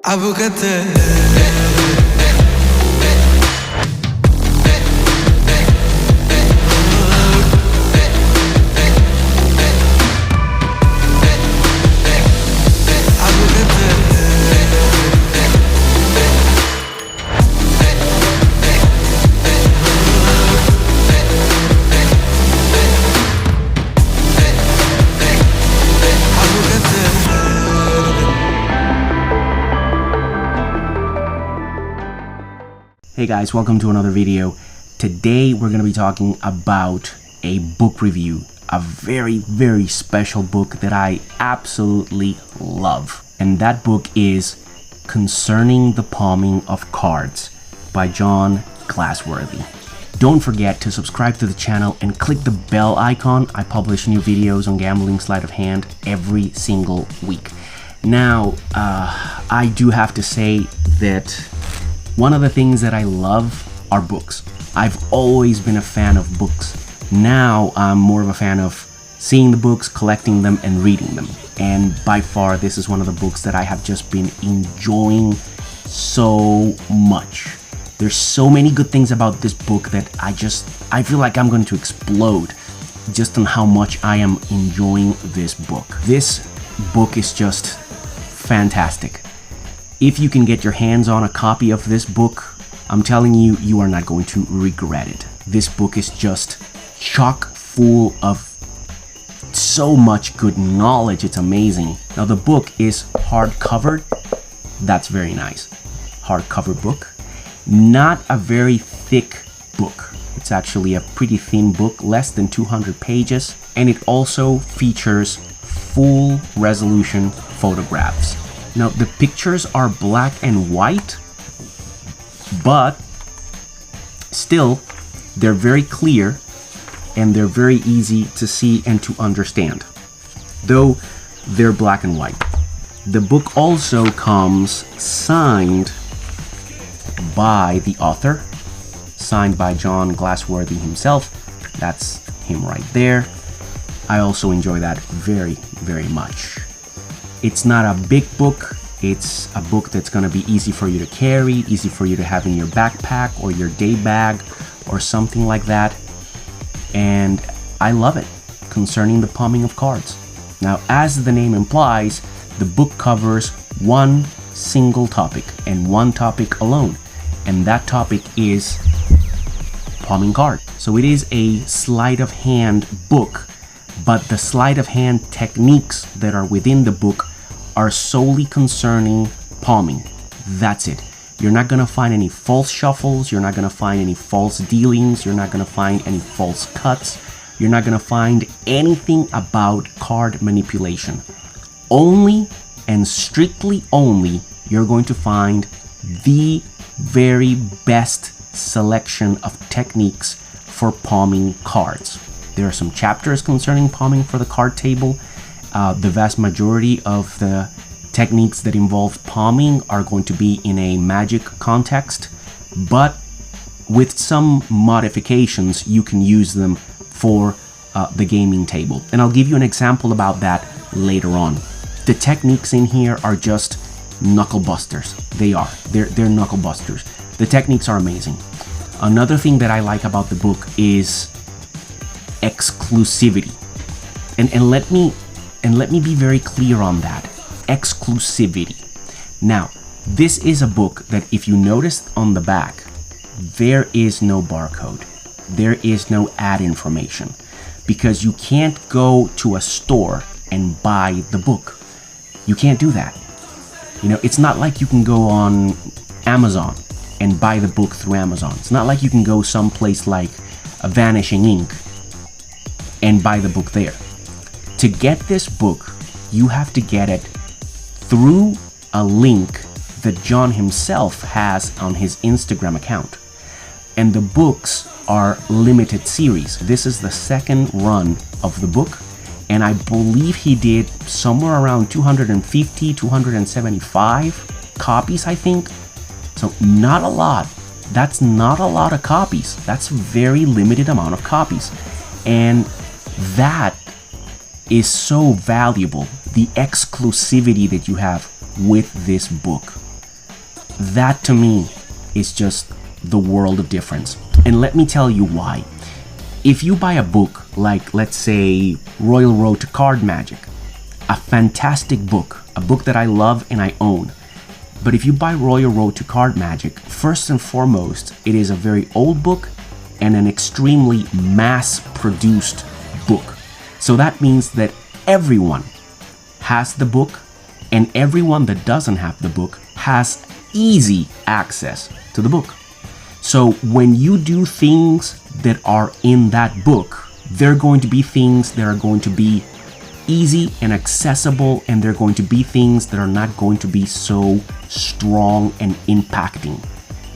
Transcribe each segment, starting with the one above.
Abukate. Hey guys, welcome to another video. Today we're going to be talking about a book review, a very special book that I absolutely love. And that book is Concerning the Palming of Cards by John Galsworthy. Don't forget to subscribe to the channel and click the bell icon. I publish new videos on gambling sleight of hand every single week. Now, I do have to say that one of the things that I love are books. I've always been a fan of books. Now I'm more of a fan of seeing the books, collecting them, and reading them. And by far, this is one of the books that I have just been enjoying so much. There's so many good things about this book that I feel like I'm going to explode just on how much I am enjoying this book. This book is just fantastic. If you can get your hands on a copy of this book, I'm telling you, you are not going to regret it. This book is just chock full of so much good knowledge. It's amazing. Now, the book is hardcover. That's very nice. Hardcover book. Not a very thick book. It's actually a pretty thin book, less than 200 pages. And it also features full resolution photographs. Now, the pictures are black and white, but still, they're very clear and they're very easy to see and to understand, though they're black and white. The book also comes signed by the author, signed by John Galsworthy himself. That's him right there. I also enjoy that very much. It's not a big book. It's a book that's going to be easy for you to carry, easy for you to have in your backpack or your day bag or something like that. And I love it. Concerning the Palming of Cards. Now, as the name implies, the book covers one single topic and one topic alone. And that topic is palming cards. So it is a sleight of hand book, but the sleight of hand techniques that are within the book are solely concerning palming. That's it. You're not gonna find any false shuffles. You're not gonna find any false dealings. You're not gonna find any false cuts. You're not gonna find anything about card manipulation. Only and strictly only, you're going to find the very best selection of techniques for palming cards. There are some chapters concerning palming for the card table. The vast majority of the techniques that involve palming are going to be in a magic context, but with some modifications, you can use them for the gaming table. And I'll give you an example about that later on. The techniques in here are just knuckle busters. They are. They're knuckle busters. The techniques are amazing. Another thing that I like about the book is exclusivity. And let me be very clear on that. Exclusivity. Now, this is a book that if you noticed on the back, there is no barcode. There is no ad information because you can't go to a store and buy the book. You can't do that. You know, it's not like you can go on Amazon and buy the book through Amazon. It's not like you can go someplace like a Vanishing Ink and buy the book there. To get this book, you have to get it through a link that John himself has on his Instagram account. And the books are limited series. This is the second run of the book, and I believe he did somewhere around 250, 275 copies, I think. So not a lot. That's not a lot of copies. That's a very limited amount of copies. And that is so valuable, the exclusivity that you have with this book. That to me is just the world of difference. And let me tell you why. If you buy a book like, let's say, Royal Road to Card Magic, a fantastic book, a book that I love and I own. But if you buy Royal Road to Card Magic, first and foremost, it is a very old book and an extremely mass-produced book. So that means that everyone has the book, and everyone that doesn't have the book has easy access to the book. So when you do things that are in that book, they're going to be things that are going to be easy and accessible, and they're going to be things that are not going to be so strong and impacting.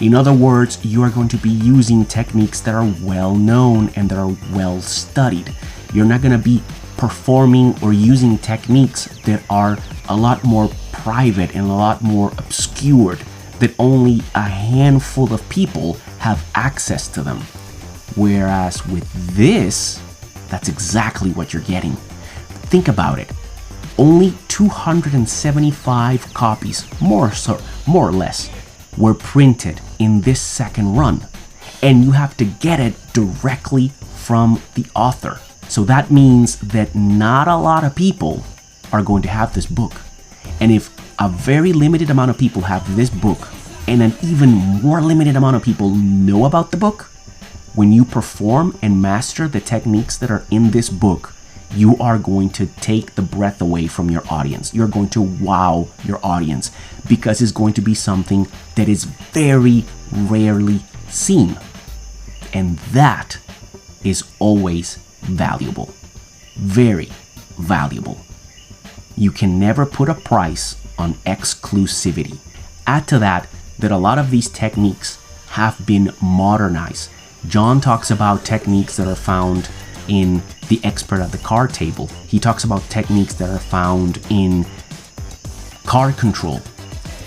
In other words, you are going to be using techniques that are well known and that are well studied. You're not going to be performing or using techniques that are a lot more private and a lot more obscured, that only a handful of people have access to them. Whereas with this, that's exactly what you're getting. Think about it. Only 275 copies, more or less, were printed in this second run. And you have to get it directly from the author. So that means that not a lot of people are going to have this book. And if a very limited amount of people have this book, and an even more limited amount of people know about the book, when you perform and master the techniques that are in this book, you are going to take the breath away from your audience. You're going to wow your audience, because it's going to be something that is very rarely seen. And that is always valuable. Very valuable. You can never put a price on exclusivity. Add to that a lot of these techniques have been modernized. John talks about techniques that are found in The Expert at the Card Table. He talks about techniques that are found in card control.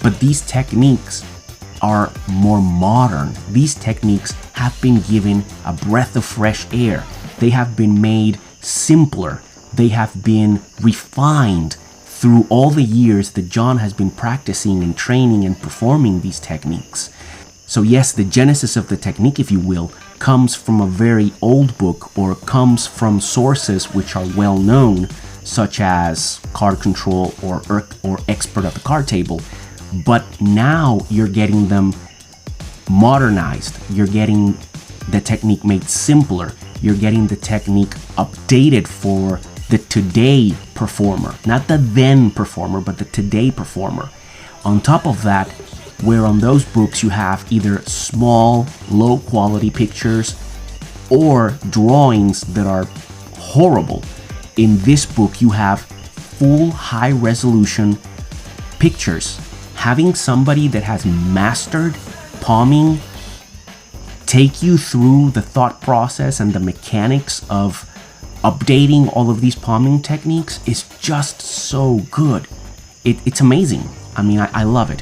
But these techniques are more modern. These techniques have been given a breath of fresh air. They have been made simpler. They have been refined through all the years that John has been practicing and training and performing these techniques. So yes, the genesis of the technique, if you will, comes from a very old book, or comes from sources which are well known, such as Card Control or Expert at the Card Table. But now you're getting them modernized. You're getting the technique made simpler. You're getting the technique updated for the today performer, not the then performer, but the today performer. On top of that, where on those books you have either small, low quality pictures or drawings that are horrible, in this book you have full high resolution pictures. Having somebody that has mastered palming take you through the thought process and the mechanics of updating all of these palming techniques is just so good. It's amazing. I mean, I love it.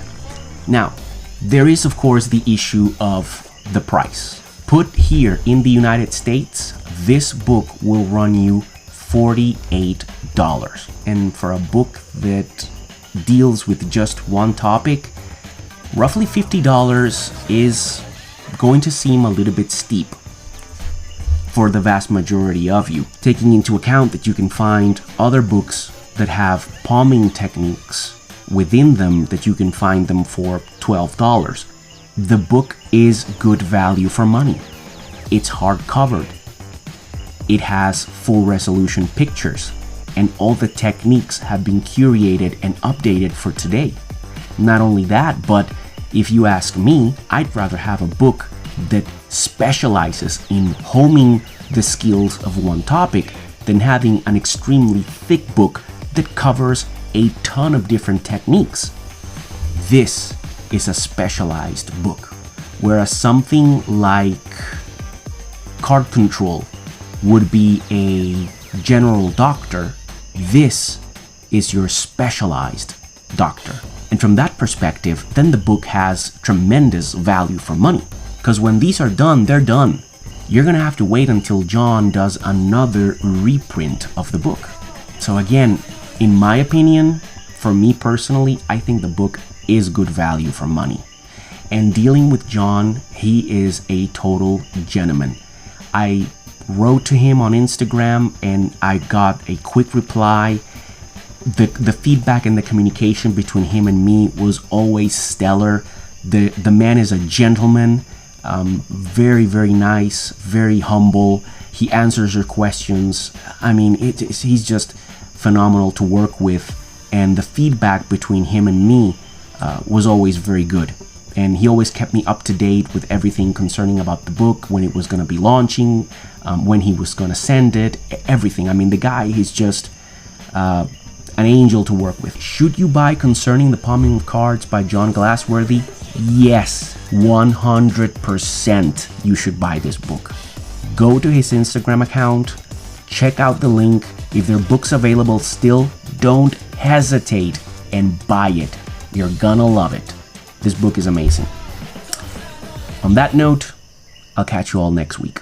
Now, there is of course the issue of the price. Put here in the United States, this book will run you $48. And for a book that deals with just one topic, roughly $50 is going to seem a little bit steep for the vast majority of you, taking into account that you can find other books that have palming techniques within them that you can find them for $12. The book is good value for money. It's hard-covered. It has full resolution pictures, and all the techniques have been curated and updated for today. Not only that, but if you ask me, I'd rather have a book that specializes in homing the skills of one topic than having an extremely thick book that covers a ton of different techniques. This is a specialized book, whereas something like Card Control would be a general doctor, this is your specialized doctor. And from that perspective, then the book has tremendous value for money. Because when these are done, they're done. You're gonna have to wait until John does another reprint of the book. So again, in my opinion, for me personally, I think the book is good value for money. And dealing with John, he is a total gentleman. I wrote to him on Instagram and I got a quick reply. The feedback and the communication between him and me was always stellar. The man is a gentleman, very, very nice, very humble. He answers your questions. I mean, he's just phenomenal to work with. And the feedback between him and me was always very good. And he always kept me up to date with everything concerning about the book, when it was going to be launching, when he was going to send it, everything. I mean, the guy, he's just an angel to work with. Should you buy Concerning the Palming of Cards by John Galsworthy? Yes, 100% you should buy this book. Go to his Instagram account, check out the link. If there are books available still, don't hesitate and buy it. You're gonna love it. This book is amazing. On that note, I'll catch you all next week.